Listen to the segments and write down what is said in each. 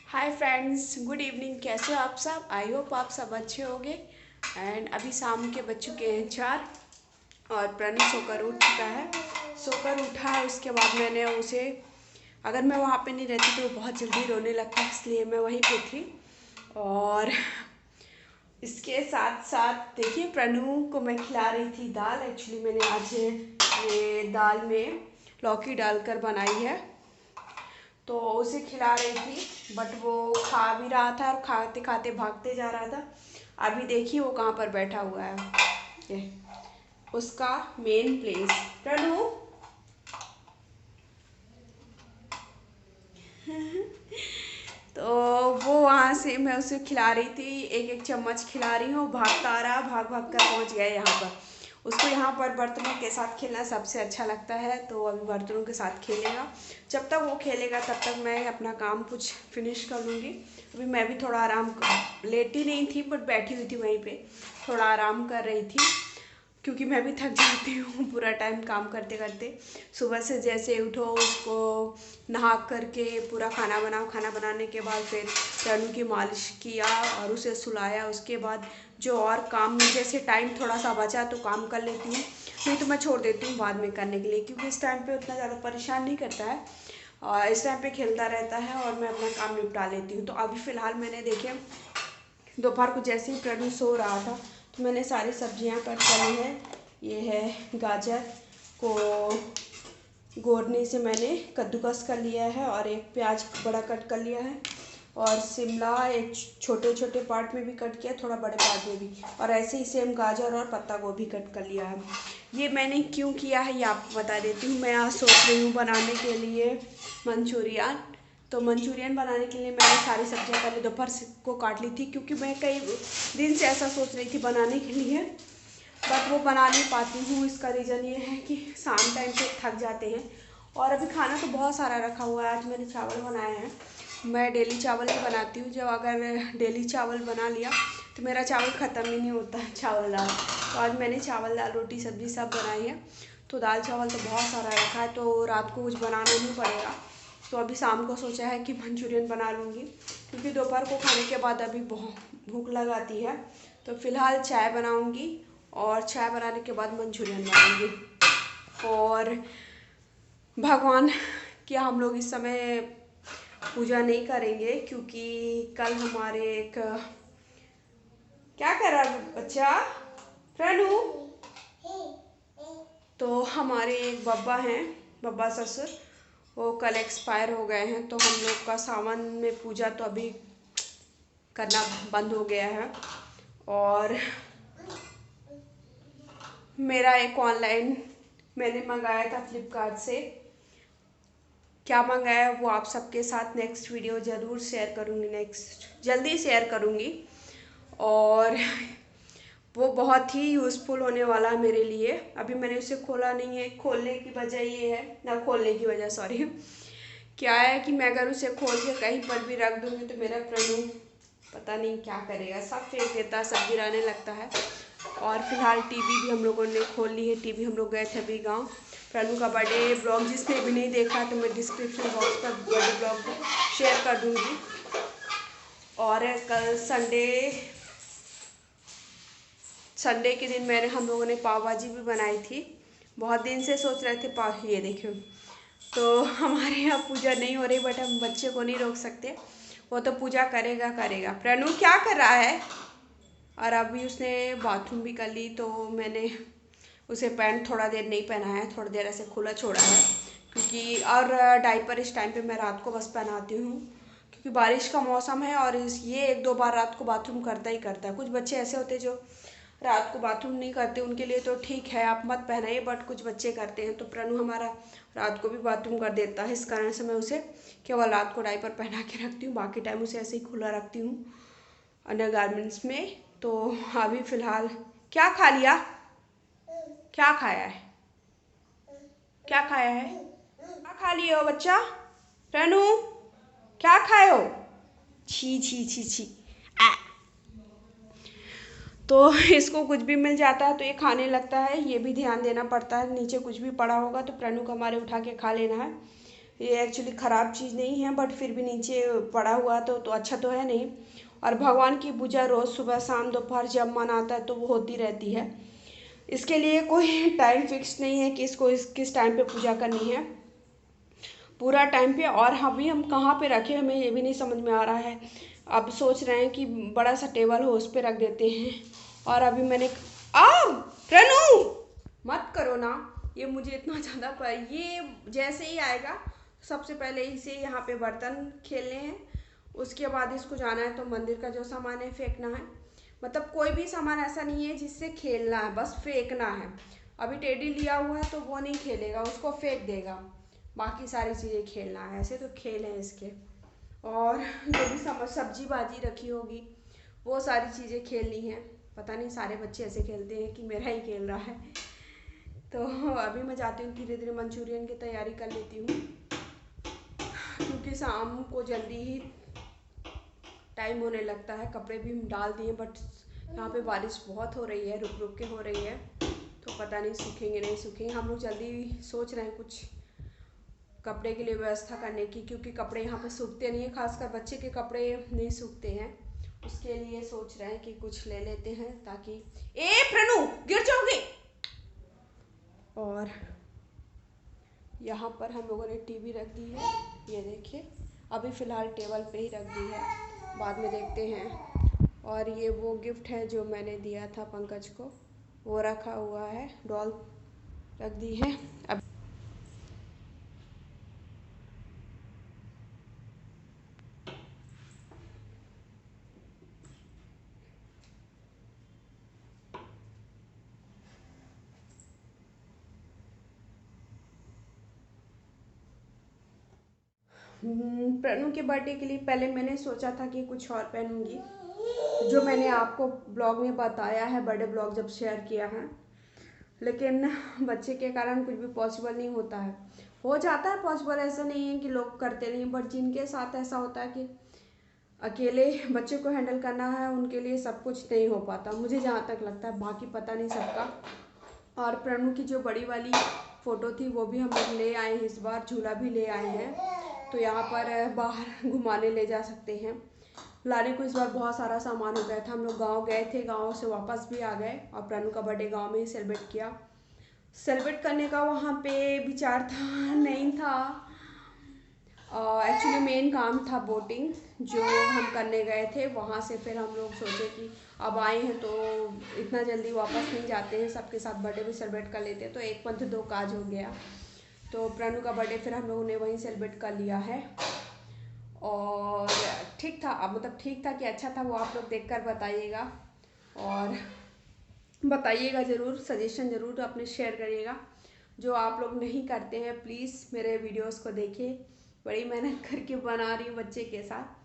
Hi friends, good evening. कैसे हो आप सब? आई होप आप सब अच्छे होंगे। एंड अभी शाम के बज चुके हैं 4 और प्रणव सोकर उठ चुका है। सोकर उठा है, उसके बाद मैंने उसे, अगर मैं वहाँ पे नहीं रहती तो वो बहुत जल्दी रोने लगता है, इसलिए मैं वहीं पे थी। और इसके साथ साथ देखिए, प्रणव को मैं खिला रही थी दाल। एक्चुअली मैंने आज ये दाल में लौकी डालकर बनाई है, तो उसे खिला रही थी। बट वो खा भी रहा था और खाते खाते भागते जा रहा था। अभी देखिए वो कहाँ पर बैठा हुआ है, ये उसका मेन प्लेस। प्रनु तो वो वहाँ से मैं उसे खिला रही थी, एक एक चम्मच खिला रही हूँ। भागता आ रहा, भाग भाग कर पहुँच गया यहाँ पर। उसको यहाँ पर बर्तनों के साथ खेलना सबसे अच्छा लगता है, तो अभी बर्तनों के साथ खेलेगा। जब तक वो खेलेगा तब तक मैं अपना काम कुछ फिनिश कर लूँगी। अभी मैं भी थोड़ा आराम, लेटी नहीं थी बट बैठी हुई थी वहीं पे, थोड़ा आराम कर रही थी, क्योंकि मैं भी थक जाती हूँ पूरा टाइम काम करते करते। सुबह से जैसे उठो, उसको नहा करके पूरा खाना बनाओ, खाना बनाने के बाद फिर तनु की मालिश किया और उसे सुलाया। उसके बाद जो और काम में जैसे टाइम थोड़ा सा बचा तो काम कर लेती हूँ, नहीं तो मैं छोड़ देती हूँ बाद में करने के लिए, क्योंकि इस टाइम पे उतना ज़्यादा परेशान नहीं करता है और इस टाइम पे खेलता रहता है और मैं अपना काम निपटा लेती हूँ। तो अभी फ़िलहाल मैंने देखे, दोपहर को जैसे ही प्रणव सो रहा था तो मैंने सारी सब्जियां कट कर ली हैं। ये है गाजर को गोरने से मैंने कद्दूकस कर लिया है और एक प्याज बड़ा कट कर लिया है और शिमला एक छोटे छोटे पार्ट में भी कट किया, थोड़ा बड़े पार्ट में भी, और ऐसे ही सेम गाजर और पत्ता गोभी कट कर लिया है। ये मैंने क्यों किया है ये आपको बता देती हूँ। मैं आज सोच रही हूँ बनाने के लिए मंचूरियन। तो मंचूरियन बनाने के लिए मैंने सारी सब्जियां पहले दोपहर को काट ली थी, क्योंकि मैं कई दिन से ऐसा सोच रही थी बनाने के लिए, बट वो बना नहीं पाती हूँ। इसका रीज़न ये है कि शाम टाइम पे थक जाते हैं और अभी खाना तो बहुत सारा रखा हुआ है। आज मैंने चावल बनाए हैं, मैं डेली चावल ही बनाती हूँ। जब अगर डेली चावल बना लिया तो मेरा चावल ख़त्म ही नहीं होता है, चावल दाल। तो आज मैंने चावल दाल रोटी सब्ज़ी सब बनाई है, तो दाल चावल तो बहुत सारा रखा है, तो रात को कुछ बनाना नहीं पड़ेगा। तो अभी शाम को सोचा है कि मंचूरियन बना लूँगी, क्योंकि दोपहर को खाने के बाद अभी बहुत भूख लगाती है। तो फ़िलहाल चाय बनाऊँगी और चाय बनाने के बाद मंचूरियन बनाऊँगी। और भगवान की हम लोग इस समय पूजा नहीं करेंगे, क्योंकि कल हमारे एक, क्या कर रहा है बच्चा प्रणु, तो हमारे एक बब्बा हैं, बब्बा ससुर, वो कल एक्सपायर हो गए हैं। तो हम लोग का सावन में पूजा तो अभी करना बंद हो गया है। और मेरा एक ऑनलाइन मैंने मंगाया था फ्लिपकार्ट से, क्या मंगाया वो आप सबके साथ नेक्स्ट वीडियो ज़रूर शेयर करूँगी, नेक्स्ट जल्दी शेयर करूँगी। और वो बहुत ही यूज़फुल होने वाला है मेरे लिए। अभी मैंने उसे खोला नहीं है, खोलने की वजह ये है, ना खोलने की वजह सॉरी, क्या है कि मैं अगर उसे खोल के कहीं पर भी रख दूँगी तो मेरा प्रणु पता नहीं क्या करेगा, सब फेंक देता, सब गिराने लगता है। और फिलहाल टीवी भी हम लोगों ने खोल ली है, टीवी हम लोग गए थे अभी गाँव। प्रणु का बर्थडे ब्लॉग जिसने भी नहीं देखा तो मैं डिस्क्रिप्शन बॉक्स पर बर्थडे ब्लॉग शेयर कर दूँगी। और कल संडे के दिन मैंने हम लोगों ने पाव भाजी भी बनाई थी। बहुत दिन से सोच रहे थे पाव, ये देखियो। तो हमारे यहाँ पूजा नहीं हो रही, बट हम बच्चे को नहीं रोक सकते, वो तो पूजा करेगा करेगा। प्रणु क्या कर रहा है? और अभी उसने बाथरूम भी कर ली, तो मैंने उसे पैंट थोड़ा देर नहीं पहनाया है, थोड़ी देर ऐसे खुला छोड़ा है, क्योंकि और डायपर इस टाइम पे मैं रात को बस पहनाती हूँ, क्योंकि बारिश का मौसम है और ये एक दो बार रात को बाथरूम करता ही करता है। कुछ बच्चे ऐसे होते हैं जो रात को बाथरूम नहीं करते, उनके लिए तो ठीक है आप मत पहनाइए, बट कुछ बच्चे करते हैं। तो प्रणु हमारा रात को भी बाथरूम कर देता है, इस कारण से मैं उसे केवल रात को डायपर पहना के रखती हूँ, बाकी टाइम उसे ऐसे ही खुला रखती हूँ अंडर गारमेंट्स में। तो अभी फ़िलहाल क्या खा लिया, क्या खाया है, क्या खाया है, क्या खा लिए हो बच्चा? प्रणु क्या खाए हो? छी छी छी छी। तो इसको कुछ भी मिल जाता है तो ये खाने लगता है, ये भी ध्यान देना पड़ता है। नीचे कुछ भी पड़ा होगा तो प्रणु को हमारे उठा के खा लेना है। ये एक्चुअली ख़राब चीज़ नहीं है, बट फिर भी नीचे पड़ा हुआ तो अच्छा तो है नहीं। और भगवान की पूजा रोज़ सुबह शाम दोपहर जब मन आता है तो वो होती रहती है। इसके लिए कोई टाइम फिक्स नहीं है कि इसको किस टाइम पे पूजा करनी है, पूरा टाइम पे। और अभी हम कहाँ पे रखें हमें ये भी नहीं समझ में आ रहा है। अब सोच रहे हैं कि बड़ा सा टेबल हो उस पर रख देते हैं। और अभी मैंने रेनू मत करो ना, ये मुझे इतना ज़्यादा पर ये जैसे ही आएगा सबसे पहले इसे यहाँ पे बर्तन खेलने हैं, उसके बाद इसको जाना है तो मंदिर का जो सामान है फेंकना है। मतलब कोई भी सामान ऐसा नहीं है जिससे खेलना है, बस फेंकना है। अभी टेडी लिया हुआ है तो वो नहीं खेलेगा, उसको फेंक देगा, बाकी सारी चीज़ें खेलना है। ऐसे तो खेल हैं इसके। और जो भी सब्जी भाजी रखी होगी वो सारी चीज़ें खेलनी है। पता नहीं सारे बच्चे ऐसे खेलते हैं कि मेरा ही खेल रहा है। तो अभी मैं जाती हूँ, धीरे धीरे मंचूरियन की तैयारी कर लेती हूँ, क्योंकि शाम को जल्दी ही टाइम होने लगता है। कपड़े भी डाल दिए, बट यहाँ पे बारिश बहुत हो रही है, रुक रुक के हो रही है, तो पता नहीं सूखेंगे नहीं सूखेंगे। हम लोग जल्दी सोच रहे हैं कुछ कपड़े के लिए व्यवस्था करने की, क्योंकि कपड़े यहाँ पे सूखते नहीं है, खासकर बच्चे के कपड़े नहीं सूखते हैं। उसके लिए सोच रहे हैं कि कुछ ले लेते हैं ताकि प्रणु गिर जाओगे। और यहाँ पर हम लोगों ने टीवी रख दी है, ये देखिए। अभी फ़िलहाल टेबल पे ही रख दी है, बाद में देखते हैं। और ये वो गिफ्ट है जो मैंने दिया था पंकज को, वो रखा हुआ है, डॉल रख दी है। अब प्रणु के बर्थडे के लिए पहले मैंने सोचा था कि कुछ और पहनूंगी, जो मैंने आपको ब्लॉग में बताया है, बर्थडे ब्लॉग जब शेयर किया है। लेकिन बच्चे के कारण कुछ भी पॉसिबल नहीं होता है। हो जाता है पॉसिबल, ऐसा नहीं है कि लोग करते नहीं, बट जिनके साथ ऐसा होता है कि अकेले बच्चे को हैंडल करना है, उनके लिए सब कुछ नहीं हो पाता, मुझे जहाँ तक लगता है। बाकी पता नहीं सबका। और प्रणु की जो बड़ी वाली फ़ोटो थी वो भी हम लोग ले आए हैं, इस बार झूला भी ले आए हैं, तो यहाँ पर बाहर घुमाने ले जा सकते हैं। लाने को इस बार बहुत सारा सामान हो गया था। हम लोग गांव गए थे, गांव से वापस भी आ गए और प्रणु का बर्थडे गांव में ही सेलिब्रेट किया। सेलिब्रेट करने का वहाँ पे विचार था नहीं था, एक्चुअली मेन काम था बोटिंग जो हम करने गए थे। वहाँ से फिर हम लोग सोचे कि अब आए हैं तो इतना जल्दी वापस नहीं जाते हैं, सबके साथ बर्थडे भी सेलिब्रेट कर लेते हैं, तो एक पंथ दो काज हो गया। तो प्रणु का बर्थडे फिर हम लोगों ने वहीं सेलिब्रेट कर लिया है। और ठीक था, अब मतलब ठीक था कि अच्छा था, वो आप लोग देखकर बताइएगा। और बताइएगा ज़रूर, सजेशन ज़रूर अपने शेयर करिएगा। जो आप लोग नहीं करते हैं प्लीज़ मेरे वीडियोस को देखिए, बड़ी मेहनत करके बना रही हूँ बच्चे के साथ।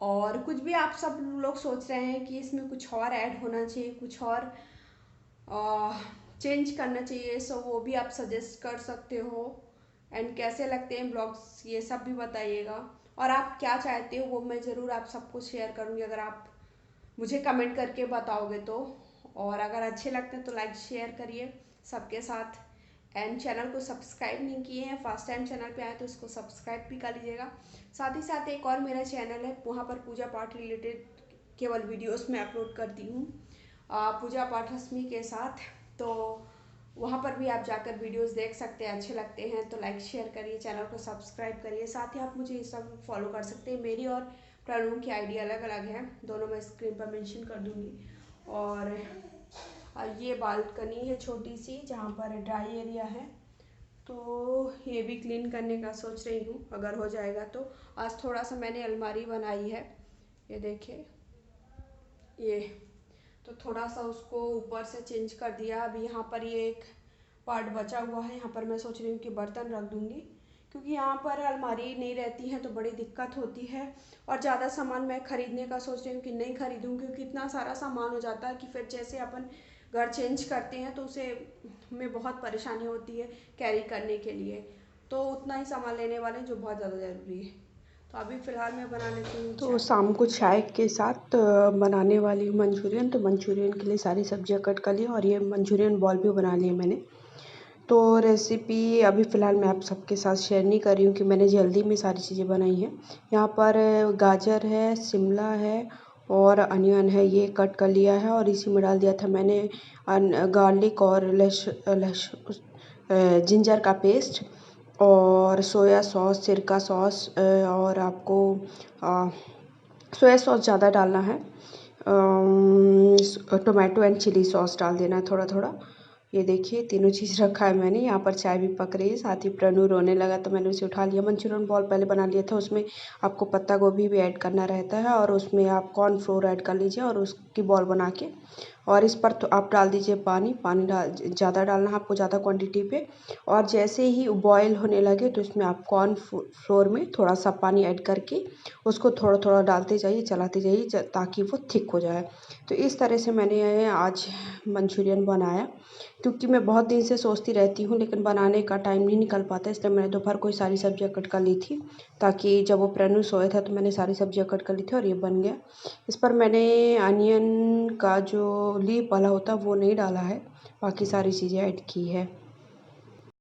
और कुछ भी आप सब लोग सोच रहे हैं कि इसमें कुछ और ऐड होना चाहिए, कुछ और चेंज करना चाहिए, सो वो भी आप सजेस्ट कर सकते हो। एंड कैसे लगते हैं ब्लॉग्स ये सब भी बताइएगा। और आप क्या चाहते हो वो मैं ज़रूर आप सबको शेयर करूँगी, अगर आप मुझे कमेंट करके बताओगे तो। और अगर अच्छे लगते हैं तो लाइक शेयर करिए सबके साथ। एंड चैनल को सब्सक्राइब नहीं किए हैं, फर्स्ट टाइम चैनल पे आए तो इसको सब्सक्राइब भी कर लीजिएगा। साथ ही साथ एक और मेरा चैनल है, वहाँ पर पूजा पाठ रिलेटेड केवल वीडियोस में अपलोड करती हूँ, पूजा पाठ रश्मि के साथ। तो वहाँ पर भी आप जाकर वीडियोस देख सकते हैं, अच्छे लगते हैं तो लाइक शेयर करिए, चैनल को सब्सक्राइब करिए। साथ ही आप मुझे इंस्टाग्राम पर फॉलो कर सकते हैं। मेरी और प्रणु की आईडी अलग अलग है, दोनों मैं स्क्रीन पर मेंशन कर दूँगी। और ये बालकनी है छोटी सी, जहाँ पर ड्राई एरिया है, तो ये भी क्लीन करने का सोच रही हूँ अगर हो जाएगा तो। आज थोड़ा सा मैंने अलमारी बनाई है, ये देखिए, ये तो थोड़ा सा उसको ऊपर से चेंज कर दिया। अभी यहाँ पर ये एक पार्ट बचा हुआ है, यहाँ पर मैं सोच रही हूँ कि बर्तन रख दूँगी, क्योंकि यहाँ पर अलमारी नहीं रहती है तो बड़ी दिक्कत होती है। और ज़्यादा सामान मैं ख़रीदने का सोच रही हूँ कि नहीं ख़रीदूँ, क्योंकि इतना सारा सामान हो जाता है कि फिर जैसे अपन घर चेंज करते हैं तो उसे में बहुत परेशानी होती है कैरी करने के लिए, तो उतना ही सामान लेने वाले जो बहुत ज़्यादा ज़रूरी है। तो अभी फ़िलहाल मैं बना लेती हूँ तो शाम को चाय के साथ बनाने वाली हूँ मंचूरियन। तो मंचूरियन के लिए सारी सब्जियां कट कर ली और ये मंचूरियन बॉल भी बना लिए मैंने। तो रेसिपी अभी फ़िलहाल मैं आप सबके साथ शेयर नहीं कर रही हूँ कि मैंने जल्दी में सारी चीज़ें बनाई हैं। यहाँ पर गाजर है, शिमला है और अनियन है, ये कट कर लिया है और इसी में डाल दिया था मैंने गार्लिक और जिंजर का पेस्ट और सोया सॉस, सिरका सॉस और आपको सोया सॉस ज़्यादा डालना है। टोमेटो एंड चिली सॉस डाल देना है थोड़ा थोड़ा। ये देखिए तीनों चीज़ रखा है मैंने। यहाँ पर चाय भी पक रही है, साथ ही प्रनु रोने लगा तो मैंने उसे उठा लिया। मंचूरियन बॉल पहले बना लिया था, उसमें आपको पत्ता गोभी भी ऐड करना रहता है और उसमें आप कॉर्नफ्लोर ऐड कर लीजिए और उसकी बॉल बना के और इस पर तो आप डाल दीजिए पानी डाल ज़्यादा डालना है आपको, ज़्यादा क्वांटिटी पे। और जैसे ही बॉयल होने लगे तो इसमें आप कॉर्नफ्लोर में थोड़ा सा पानी ऐड करके उसको थोड़ा थोड़ा डालते जाइए, चलाते जाइए ताकि वो थिक हो जाए। तो इस तरह से मैंने आज मंचूरियन बनाया, क्योंकि मैं बहुत दिन से सोचती रहती हूँ लेकिन बनाने का टाइम नहीं निकल पाता, इसलिए मैंने दोपहर को ही सारी सब्जियाँ कट कर ली थी ताकि जब वो प्रनु सोया था तो मैंने सारी सब्जियाँ कट कर ली थी और ये बन गया। इस पर मैंने अनियन का जो लीफ वाला होता है वो नहीं डाला है, बाकी सारी चीज़ें ऐड की है।